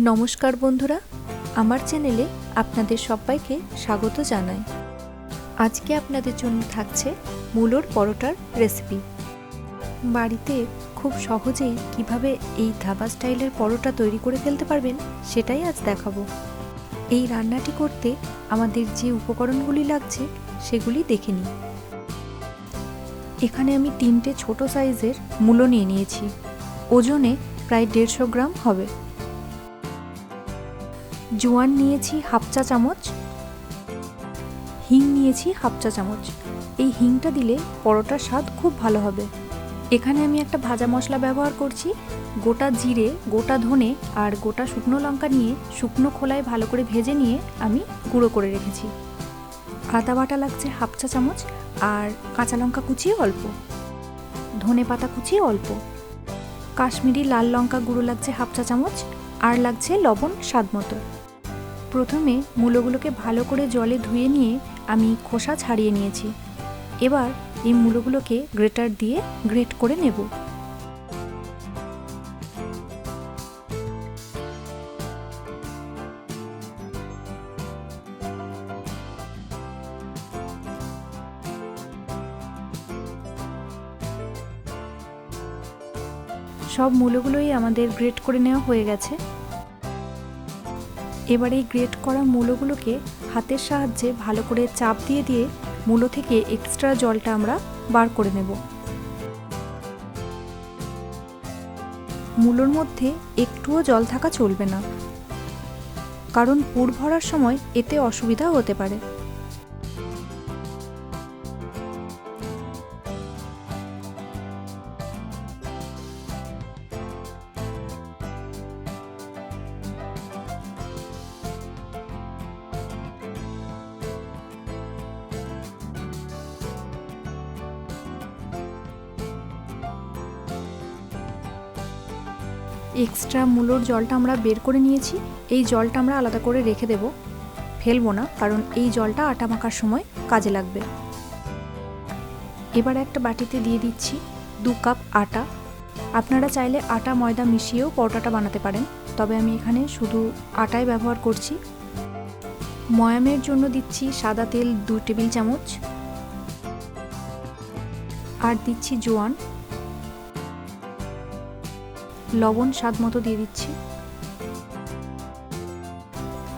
নমস্কার বন্ধুরা, আমার চ্যানেলে আপনাদের সবাইকে স্বাগত জানাই। আজকে আপনাদের জন্য থাকছে মূলোর পরোটার রেসিপি। বাড়িতে খুব সহজেই কিভাবে এই ধাবা স্টাইলের পরোটা তৈরি করে ফেলতে পারবেন সেটাই আজ দেখাবো। এই রান্নাটি করতে আমাদের যে উপকরণগুলি লাগছে সেগুলি দেখে নিই। এখানে আমি 3টে ছোট সাইজের মূলো নিয়ে নিয়েছি, ওজনে প্রায় 150 গ্রাম হবে। জোয়ান নিয়েছি হাফ চা চামচ, হিং নিয়েছি হাফ চা চামচ। এই হিংটা দিলে পরোটার স্বাদ খুব ভালো হবে। এখানে আমি একটা ভাজা মশলা ব্যবহার করছি। গোটা জিরে, গোটা ধনে আর গোটা শুকনো লঙ্কা নিয়ে শুকনো খোলায় ভালো করে ভেজে নিয়ে আমি গুঁড়ো করে রেখেছি। আদা বাটা লাগছে হাফ চা চামচ, আর কাঁচা লঙ্কা কুচিয়ে অল্প, ধনে পাতা কুচিয়ে অল্প, কাশ্মীরি লাল লঙ্কা গুঁড়ো লাগছে হাফ চা চামচ, আর লাগছে লবণ স্বাদ মতো। প্রথমে মূলোগুলোকে ভালো করে জলে ধুয়ে নিয়ে আমি খোসা ছাড়িয়ে নিয়েছি। এবার এই মূলোগুলোকে গ্রেটার দিয়ে গ্রেট করে নেব। সব মূলোগুলোই আমাদের গ্রেট করে নেওয়া হয়ে গেছে। এবার এই গ্রেট করা মূলোগুলোকে হাতের সাহায্যে ভালো করে চাপ দিয়ে দিয়ে মূলো থেকে এক্সট্রা জলটা আমরা বার করে নেব। মূলোর মধ্যে একটুও জল থাকা চলবে না, কারণ পুর ভরার সময় এতে অসুবিধা হতে পারে। এক্সট্রা মূলোর জলটা আমরা বের করে নিয়েছি। এই জলটা আমরা আলাদা করে রেখে দেব, ফেলবো না, কারণ এই জলটা আটা মাখার সময় কাজে লাগবে। এবার একটা বাটিতে দিয়ে দিচ্ছি 2 কাপ আটা। আপনারা চাইলে আটা ময়দা মিশিয়েও পরোটাটা বানাতে পারেন, তবে আমি এখানে শুধু আটাই ব্যবহার করছি। ময়ামের জন্য দিচ্ছি সাদা তেল 2 টেবিল চামচ, আর দিচ্ছি জোয়ান, লবণ স্বাদ মতো দিয়ে দিচ্ছি।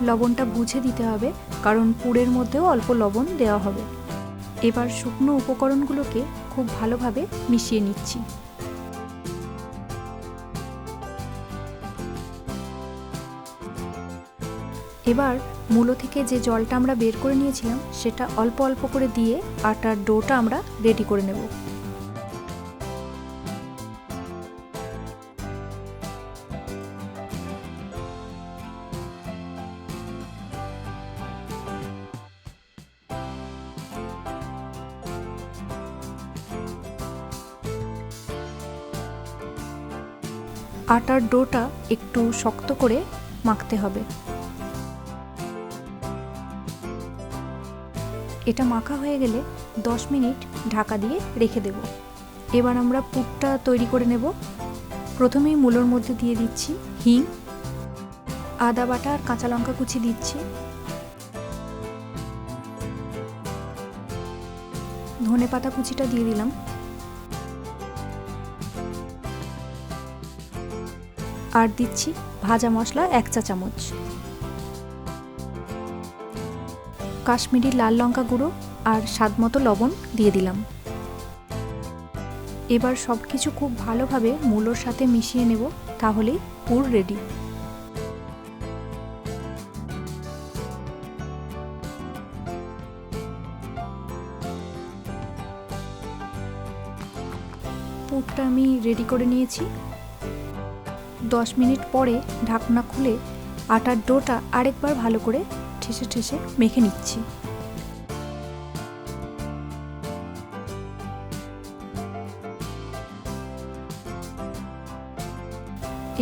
লবণটা বুঝে দিতে হবে, কারণ পুরের মধ্যেও অল্প লবণ দেওয়া হবে। এবার শুকনো উপকরণগুলোকে খুব ভালোভাবে মিশিয়ে নিচ্ছি। এবার মূলো থেকে যে জলটা আমরা বের করে নিয়েছিলাম সেটা অল্প অল্প করে দিয়ে আটার ডোটা আমরা রেডি করে নেব। আটার ডোটা একটু শক্ত করে মাখতে হবে। এটা মাখা হয়ে গেলে 10 মিনিট ঢাকা দিয়ে রেখে দেব। এবার আমরা পুরটা তৈরি করে নেব। প্রথমেই মূলোর মধ্যে দিয়ে দিচ্ছি হিং, আদা বাটা আর কাঁচা লঙ্কা কুচি দিচ্ছি, ধনে পাতা কুচিটা দিয়ে দিলাম, আর দিচ্ছি ভাজা মশলা 1 চা চামচ, কাশ্মীরি লাল লঙ্কা গুঁড়ো আর স্বাদ মতো লবণ দিয়ে দিলাম। এবার সব কিছু খুব ভালোভাবে মূলোর সাথে মিশিয়ে নেব, তাহলেই পুর রেডি। পুরটা আমি রেডি করে নিয়েছি। 10 মিনিট পরে ঢাকনা খুলে আটার ডোটা আরেকবার ভালো করে ঠেসে ঠেসে মেখে নিচ্ছি।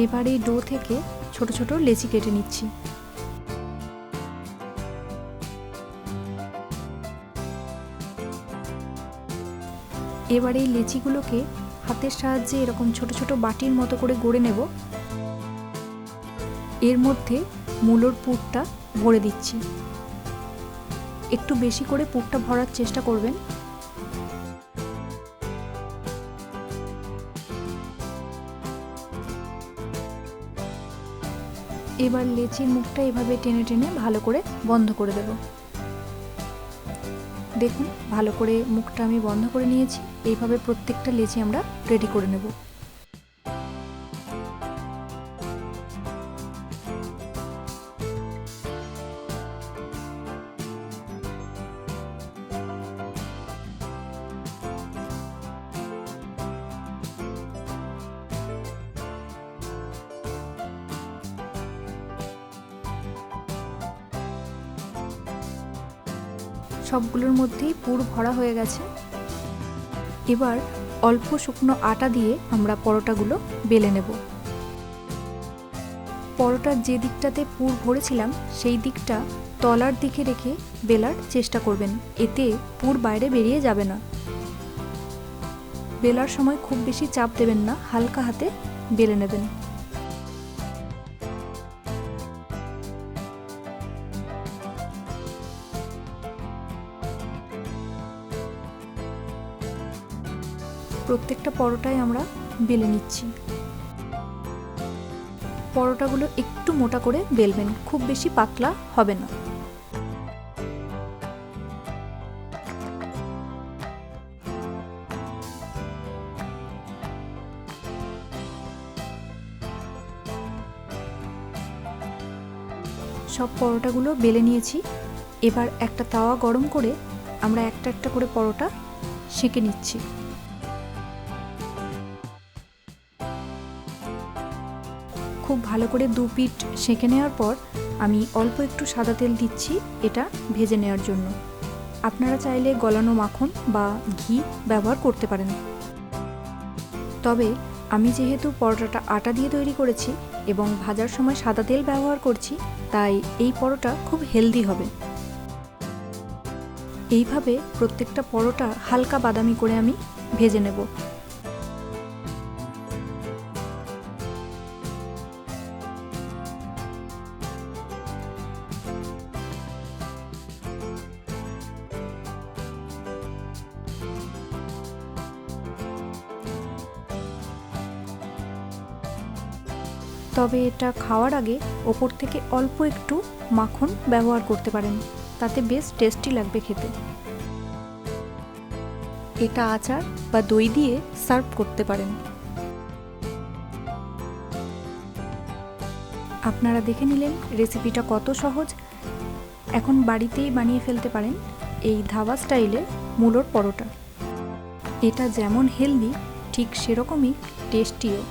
এবার এই ডো থেকে ছোট ছোট লেচি কেটে নিচ্ছি। এবার এই লেচিগুলোকে হাতের সাহায্যে এরকম ছোট ছোট বাটির মতো করে গড়ে নেব। এর মধ্যে মূলোর পুরটা ভরে দিচ্ছি। একটু বেশি করে পুরটা ভরার চেষ্টা করবেন। এবার লেচির মুখটা এভাবে টেনে টেনে ভালো করে বন্ধ করে দেব। দেখুন ভালো করে মুখটা আমি বন্ধ করে নিয়েছি। এইভাবে প্রত্যেকটা লেচি আমরা রেডি করে নেব। সবগুলোর মধ্যেই পুর ভরা হয়ে গেছে। এবার অল্প শুকনো আটা দিয়ে আমরা পরোটাগুলো বেলে নেব। পরোটার যে দিকটাতে পুর ভরেছিলাম সেই দিকটা তলার দিকে রেখে বেলার চেষ্টা করবেন, এতে পুর বাইরে বেরিয়ে যাবে না। বেলার সময় খুব বেশি চাপ দেবেন না, হালকা হাতে বেলে নেবেন। প্রত্যেকটা পরোটায় আমরা বেলে নিচ্ছি। পরোটাগুলো একটু মোটা করে বেলবেন, খুব বেশি পাতলা হবে না। সব পরোটাগুলো বেলে নিয়েছি। এবার একটা তাওয়া গরম করে আমরা একটা একটা করে পরোটা সেঁকে নিচ্ছি। খুব ভালো করে দু পিঠ সেঁকে নেওয়ার পর আমি অল্প একটু সাদা তেল দিচ্ছি এটা ভেজে নেওয়ার জন্য। আপনারা চাইলে গলানো মাখন বা ঘি ব্যবহার করতে পারেন। তবে আমি যেহেতু পরোটাটা আটা দিয়ে তৈরি করেছি এবং ভাজার সময় সাদা তেল ব্যবহার করছি, তাই এই পরোটা খুব হেলদি হবে। এইভাবে প্রত্যেকটা পরোটা হালকা বাদামি করে আমি ভেজে নেব। তবে এটা খাওয়ার আগে ওপর থেকে অল্প একটু মাখন ব্যবহার করতে পারেন, তাতে বেশ টেস্টি লাগবে খেতে। এটা আচার বা দই দিয়ে সার্ভ করতে পারেন। আপনারা দেখে নিলেন রেসিপিটা কত সহজ। এখন বাড়িতেই বানিয়ে ফেলতে পারেন এই ধাবা স্টাইলের মূলোর পরোটা। এটা যেমন হেলদি ঠিক সেরকমই টেস্টিও।